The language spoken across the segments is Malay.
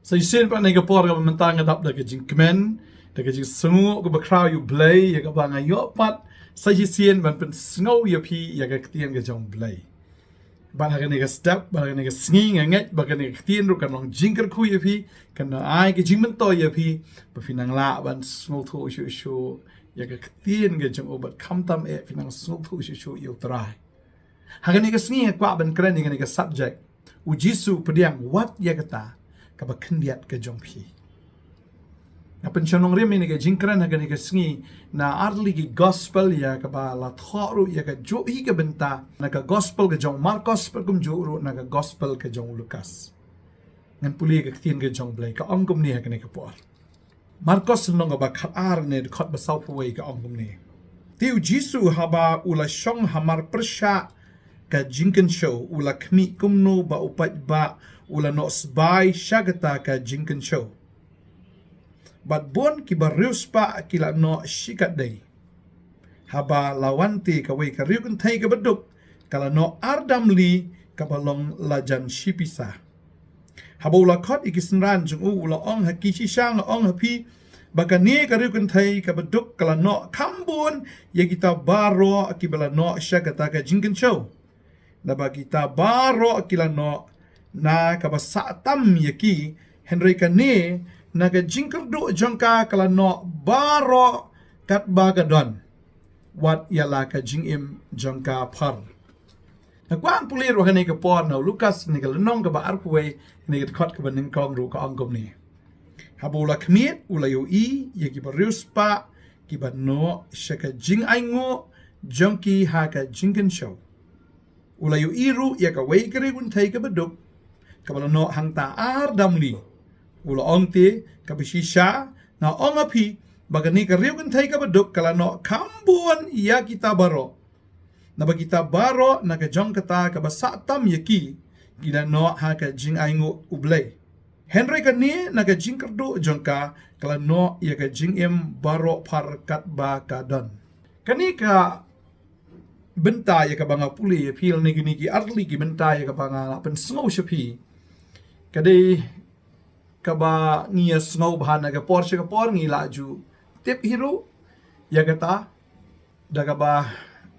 Sa isin pa na kapor ka mentang ngadap da kajing kemen, da kajing sengu ko bakraw yu blay ya ka ba ngayo pat sa isin ban pen snow ya pi ya ka ktien ka jong blay. Ban ha ka step, ban ha ka sngi nget, ban ka ktien ru kan long jingker ku ya pi, kan ai ka jing mento ya pi, pa finang la ban snow thu shu ya ka ktien ka jong obat kam tam e finang snow thu shu yu try. Ha ka sngi kwa ban kren ni ka subject. U Jisu U Pdiang what ya kata kaba khyndiat ke jong phi na pension Nongkhryiem ni ke jingkran ha ke sngi na arli ki gospel ya kaba la thoru ya ka jo hi ke benta na ka gospel ke jong Marcos per kum jo ru na ka gospel ke jong Lucas ngan puli ke tien ke jong blai ka ong kum ni ha ke por Marcos nong ba khat ar ne khot ba sau phuai ka ong kum ni tiu Jisu haba ula shong hamar persha ka jingken show ula khmi kumno ba upat ba ula no sbai shagata ka jingken show bat bon ki barius pa kila no shikat dei haba lawanti ka wei ka riukun thai ka baduk kala no ardamli ka balong lajan shipisa haba ula khot ikisnran jung ula ong hakishi shang ong hapi bagani ka riukun thai ka baduk kala no kambun ya kita baro akibala no shagata ka jingken show na bagita baro akilano na kabasa tam yaki Henry kane na ka jingkerdo jongka kalano baro kat bagadon wat yala ka jingim jongka par na kwang pulir wa kane ka por na Lucas ni ka lanong ka ba arkuwe ni ka khot ka banin kong ru ka angkom ni habula kmiet ula yo I yaki barius pa ki no shaka jing aingo jongki ha ka jingken show ulayu iru ya ka wei kere gun thai ka baduk ka balano hangta ar damli ula ongte ka bishisha na ongapi bagani ka riu gun thai ka baduk kala no kambon ya kita baro na bagita baro na ka jong kata ka basa tam yaki gina no ha ka jing aingu ublay Henry ka ni na ka jing kerdo jongka kala no ya ka jing em baro par kat ba ka don kani ka benta ya ka banga puli ya pil ni ki arli ki benta ya ka banga pen snow shapi kade ka ba ngia snow bahana ka por ka por ngi laju tip hero ya kata da ka ba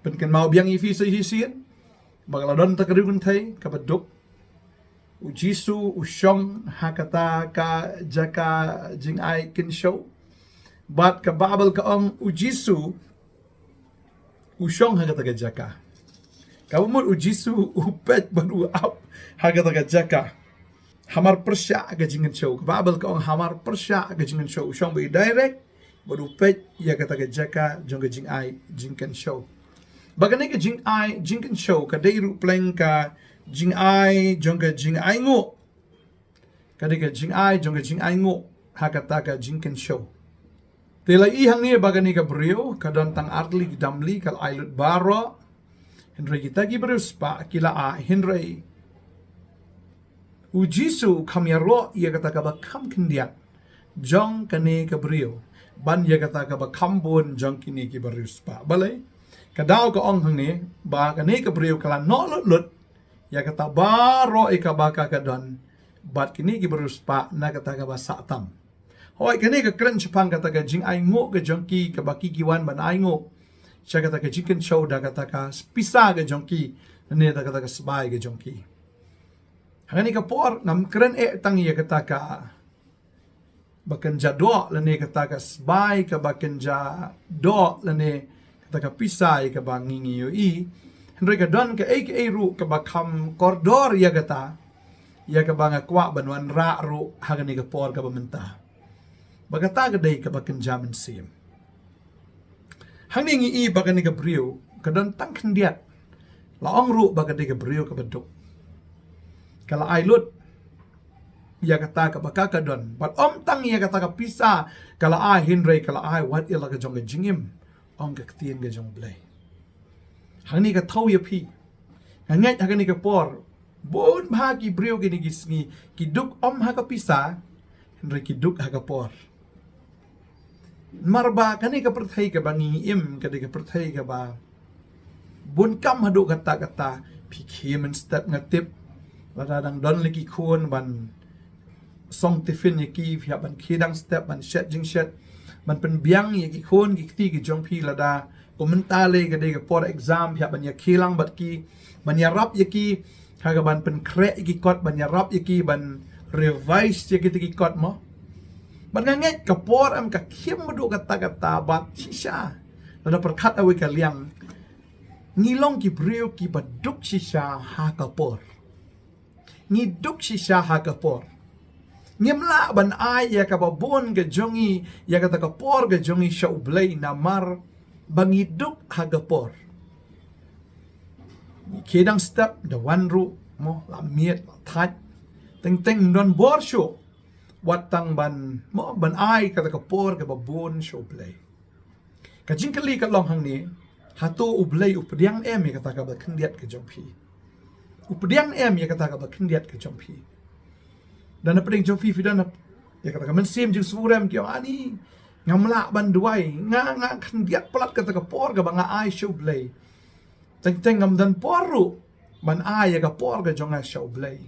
pen kan mau biang ifi se hisien bagala don ta kerun thai ka baduk u Jisu u shong hakata ka jaka jing ai kin show bat ka babel ka ong u Jisu ushong hagata ka jaka kabumur u Jisu upet baru up hagata ka jaka hamar persya ka jingen show babel ka ong hamar persya ka jingen show ushong be direct baru pet ya kata ka jaka jong ka jing ai jingken show bagane ka jing ai jingken show ka deiru pleng ka jing ai jong ka jing ai ngo ka de ka jing ai jong ka jing ai ngo hagata ka jingken show Tela ihang ni bagani ka brio kadon tang artli damli kal ailut baro Henry kita gi brio spa kila a Henry u Jisu kamyaro ia kata ka ba kam khyndiat jong kane ka brio ban ia kata ka ba kambon jong kini ki brio spa balai kadau ka ong hang ni ba kane ka brio kala no lut ia kata baro e ka ba ka kadon bat kini ki brio spa na kata ka ba satam Hoi kene ka kren chapang kata ka jing ai ngo ka jongki ka baki kiwan ban ai ngo. Siya kata ka chicken show da kata ka pisa ka jongki. Nane da kata ka sbay ka jongki. Hangani ka por nam kren tang iya kata ka bakan ja do lane kata ka sbay ka bakan ja do lane kata ka pisa ka bangingi yo I. Henry ka don ka ru ka bakam kordor ya kata. Ya ka banga kwa banwan ra ru hangani ka por ka bamenta. Bagata gadai ka bakan jamin siyem. Hangning I bagan ni ka brio, kadon tang khyndiat. Laong ru bagan ni ka brio ka baduk. Kala ailut, ya kata ka baka kadon. But tang ya kata ka pisa, kala ai Henry, kala ai wat ila ka jong ka jingim. Ong ka ktien ka jong blay. Hangni ka tau ya pi. Hangat hangni ka por. Bon bahagi brio gini gisngi. Kiduk ha ka pisa, Henry kiduk ha ka por. Marba kani ka perthai ka bangi im kadi ka perthai ka ba bun kam hadu kata-kata pikhi men step ngatip ladang don lagi kun ban song tiffin yaki phia ban khidang step ban shet jing shet ban pen biang yaki khon ki ti ki jong phi lada komentale ka de ka por exam phia ban ya khilang bat ki ban ya rap yaki ha ka ban pen kre yaki kot ban ya rap yaki ban revise yaki ti ki kot mo ban nganget ka por am ka khim madu kata bat shisha lada perkat awi ka liang ngilong ki breu ki baduk shisha ha ka por ngiduk shisha ha ka por ngimla ban ai ya ka babon ga jongi ya ka ta ka por ga jongi shau blay na mar bangiduk ha ka por khidang step the one ru mo la miet la that teng don bor sho wat tang ban mo ban ai ka ta ka por ga babon shau blay ka jingkali ka long hang ni hatu ublay updiang em ya ka ta ka ba khyndiat ka jong phi updiang em ya ka ta ka ba khyndiat ka jong phi dan apa yang Jofi fidan ya kata men sim jing surem ki ani ngamla ban duai nga khyndiat plat kata ka por ka banga ai show blay teng ngam dan poru ban ai ya ka por ka jonga show blay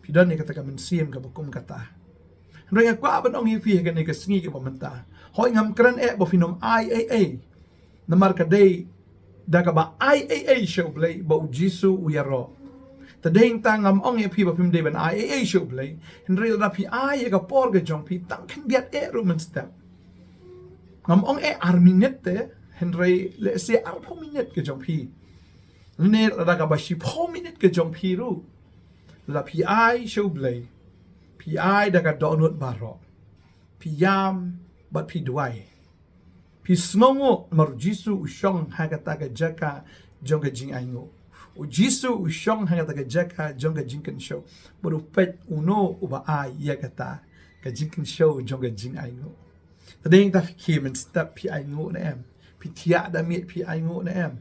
fidan ya kata ka men sim ka bakum kata ring kwa ban ong hi fi ka ni ka sngi ka pamenta hoi ngam kran e bo finom ai namar ka dei da ka ba ai show blay ba Jisu U yaro tadeng tangam ong e phi ba phim de ban ai show blay henry la phi ai ka por ga jong phi tang khyndiat e roman step ngam ong e arminet te henry le se ar minute ke jong phi ne la ka ba shi 4 minute ke jong phi ru la phi ai show blay phi ai da ka donut baro phi yam bat phi duai phi snongo mar Jisu U shong ha ka ta ka jaka jong ga jing aingo Jisu U shong hanga ta jaka jonga jinkan show baru pet uno uba ai ya kata ka jinkan show jonga jing ai ngo tadeng ta fikir men step pi ai ngo na em pi tia da mit pi ai ngo na em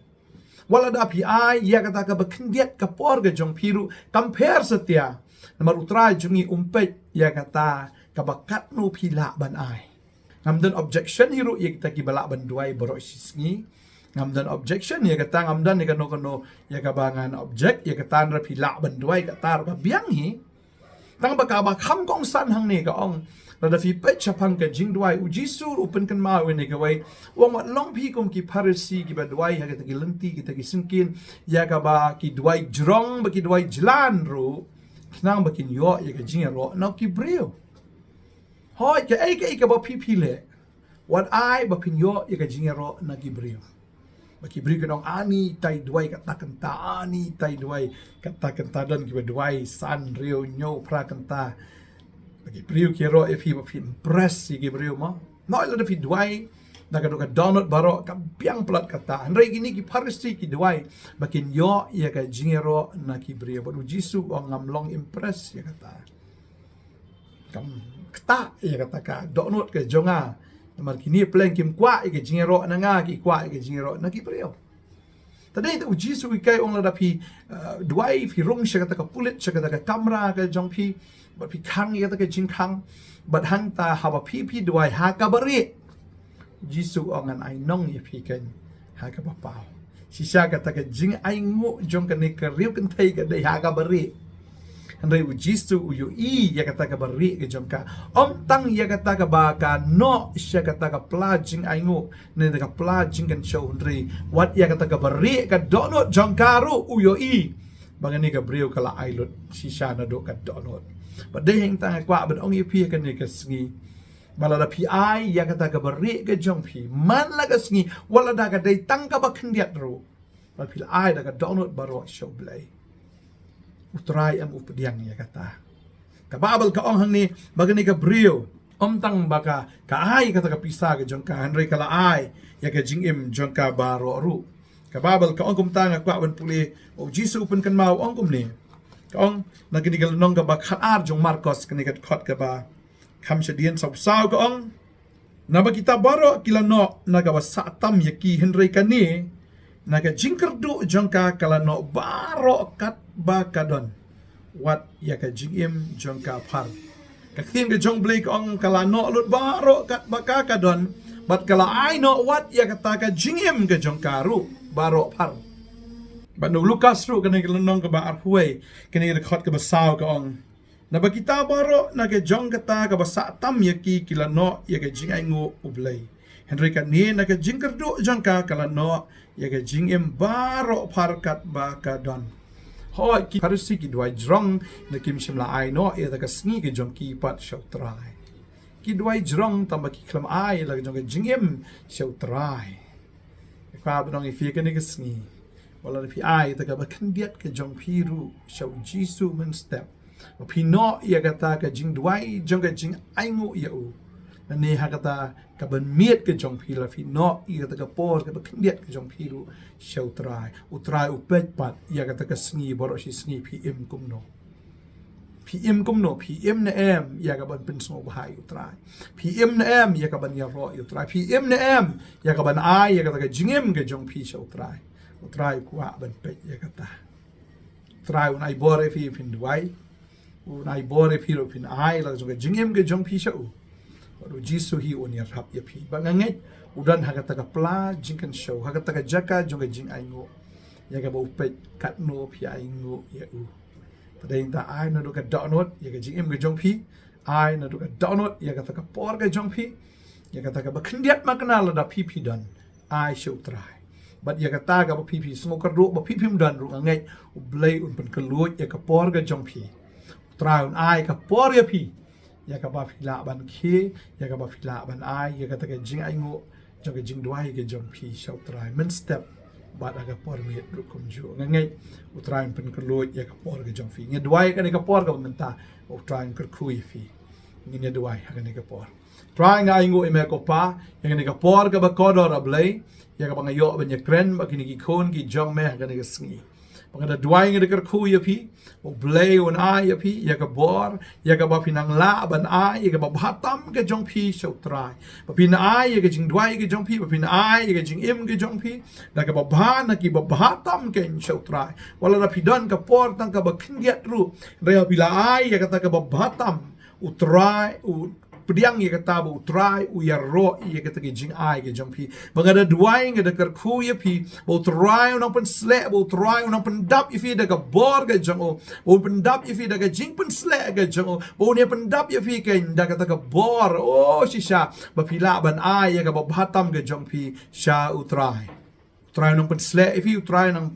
wala da pi ai ya kata ka bakhyndiat ka por ga jong piru compare setia namar utrai jungi umpet ya kata ka bakat no pi la ban ai ngamdan objection hiru ya kita ki bala ban duai baro sisngi ngamdan objection ya kata ngamdan ya kano ya kabangan object ya kata ra phila ban duai kata ra biang hi tang ba ka ba kham kong san hang ne ka ong la da fi pe chapang ka jing duai u Jisu open kan ma we ne ka wai wong wat long pi kum ki parisi ki ba duai ha ka ki lenti ki ta ki sinkin ya ka ba ki duai jrong ba ki duai jlan ru nang ba kin yo ya ka jing ro na ki breu hoi ka ba pi le wat ai ba pin yo ya ka jing ro na ki breu bagi beri kenong ani tai duai kata kenta ani tai duai kata kenta dan kiba duai san rio nyo pra kenta bagi beri kiro epi ba fi impress ki beri ma no ila fi duai da ka doka donut baro ka biang plat kata andai gini ki parisi ki duai bakin yo ya ka jingero na ki beri ba Jisu ngam long impress ya kata kam kata ya kata ka donut ke jonga namar kini plan kim kwa ke jingero na nga ki kwa ke jingero na ki preo tadai tu Jisu kai ong la phi duai phi rong shaka ta ka pulit shaka ta ka kamera ka jong phi ba phi khang ya ta ka jing khang bat hang ta ha ba phi duai ha ka bari Jisu ong an ai nong ye phi kan ha ka ba pao sisa ka ta ka jing ai ngo jong ka ne ka riu kan thai ka dai ha ka bari andai u Jisu U yu I ya kata ka bari ke jongka om tang ya kata ka ba ka no sya kata ka plajing aingo ne ka plajing kan show ndri what ya kata ka bari ka donut jongkaru u yu I bangani ka brio kala ailut sisa na do ka donut but de heng tang kwa ban ong pi ka ne ka sngi bala da pi ai ya kata ka bari ke jong pi man la ka sngi wala da ka dei tang ka ba khyndiat ro ba pi ai da ka donut baro show blay utrai am updiang ya kata kababal ka ong hang ni bagani ka brio om tang baka ka ai kata ka pisa ka jong ka hanre kala ai ya ka jing im jong ka baro ru kababal ka ong kum tang ka ban puli o Jisu open kan mau ong kum ni ka ong nagini gal nong ka ba khaar jong Marcos kani ka khot ka ba kham shadien saw ka ong na ba kita baro kilano na ka ba satam yaki hanre kani naga jingkerdu jongka kalano baro kat ba kadon wat ya ka jingim jongka par kakin ke jong blake ong kalano lut baro kat ba ka kadon bat kala ai no wat ya kata ka jingim ke jongka ru baro par ba no Lukas ru kani kalonong ka ba arhuai kani ka khot ka ba saw ka ong na bagita baro na ke jong kata ka basa tam yaki kilano ya ke jing aingo ublay Henry ka ni na ke jing kerdu jong ka kalano ya ke jing em baro parkat ba ka don hoi ki harisi ki dwai jrong na kim shimla ai no ya ta ka sngi ke jong ki pat shau trai ki dwai jrong tamba ki klam ai la jong ke jing em shau trai ka ba dong ifi ke ni ke sngi wala pi ai ta ka ba khyndiat ke jong pi ru shau Jisu step Pino ia kata ka jing dwai jong ka jing aingu ia u ne ha kata ka ban miet ke jong pila fino ia kata ka por ka khyndiat ke jong piru shau trai u pet pat ia kata ka sngi boro shi sngi pm kumno pm na em ia ka ban pen so bahai u trai pm na em ia ka ban ya ro u trai pm na em ia ka ban ai ia kata ka jingem ke jong pi shau trai u trai kwa ban pet ia kata trai un ai bore fi pin dwai unai bore piro pin ai la jong jingem ke jong pi shau ro Jisu hi on ya rap ya pi ba ngangai udan ha kata ka pla jingkan show ha kata ka jaka jong jing aingo ya ka bo pet kat no pi aingo ya u tadai ta ai no do ka download ya ka jingem ke jong pi ai no do ka download ya kata ka por ke jong pi ya kata ka ba khyndiat makna la da pi dan ai show try but ya kata ka ba pi smo ka ro ba pi dan ro ngai u blai un pen ka luot ya ka por ke jong pi Traun ai ka por ya pi ya ka ba phila ban khe ya ka ba phila ban ai ya ka ta ke jing ai ngo jong ke jing dwai ke jong pi shau trai men step ba da ka por mi ru kum ju ngai u train pen ka lo ya ka por ke jong fi nge dwai ka ne ka por ka menta u train ka khui fi nge dwai ha ka ne ka por trai nga ai ngo e me ko pa ya ne ka por ka ba ko do ra blai ya ka ba ngayo ba nya kren ba ki ni ki khon ki jong me ha ka ne ka sngi Pagada duai nga dekar ku ya pi, o blay on ai ya pi, ya ka bor, ya ka ba pinang la ban ai, ya ka ba batam ke jong pi shau trai. Ba pin ai ya ka jing duai ke jong pi, ba pin ai ya ka jing im ke jong pi, da ka ba na ki ba batam ke shau trai. Wala na pidan ka por tang ka ba khyndiat ru, rea pila ai ya ka ta ka ba batam, utrai u Pdiang ia kata bu try u ya ro ia kata ke jing ai ke jong pi bangada duai nga dekar khu ya pi bu try unang pen slek bu try unang pen dap ifi da ka bor ke jong o bu pen dap ifi da ka jing pen slek ke jong o bu ne pen dap ifi ke da kata ka bor o shisha ba pila ban ai ya ka ba batam ke jong pi sha u try unang pen slek ifi u try nang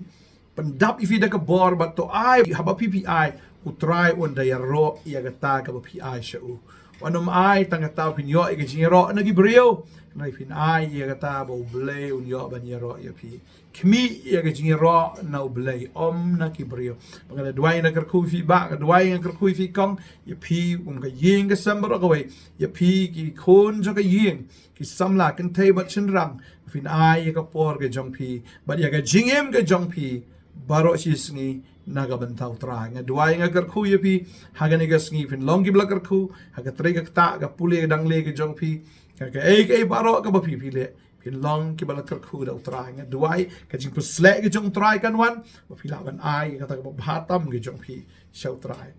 pen dap ifi da ka bor ba to ai haba pi ai u try on da ya ro ia kata ka ba pi ai sha u Wanom ai tanga tau pin yo ke jingero na gibrio nai pin ai ye kata bo blay un yo ban yero ye pi kmi ye ke jingero na blay om na gibrio pangala duai na kar khu fi ba ka duai na kar khu fi kong ye pi ka ying ka sambro ka we ye pi ki khon jo ka ying ki samla kan thai bat chin rang pin ai ye ka por ke jong pi ba ye ka jingem ke jong pi baro sisngi naga bantau tra nga duai nga kar khu ye pi haga ne ga sngi fin long gi bla kar khu haga tre ga ta ga pule dang le ge jong pi ka e baro ka ba pi le fin long ki bla kar khu da tra nga duai ka jing pu sle ge jong trai kan wan ba pi la ban ai ka ta ga bhatam ge jong pi shau trai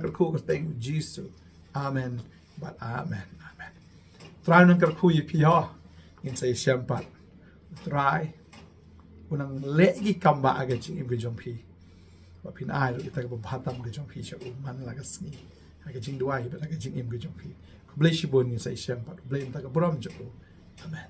kar khu ka teng Jisu amen but amen trai nang kar khu ye pi ha in sai siampat trai unang le gi kamba aga jing im ge jong pi ba pin ai lo kita ka batam ke jong pi sha man la ka sni ha ka jing duai ba ka jing im ke jong pi ko blai shi bon ni sai sham pa blai ta ka brom jo amen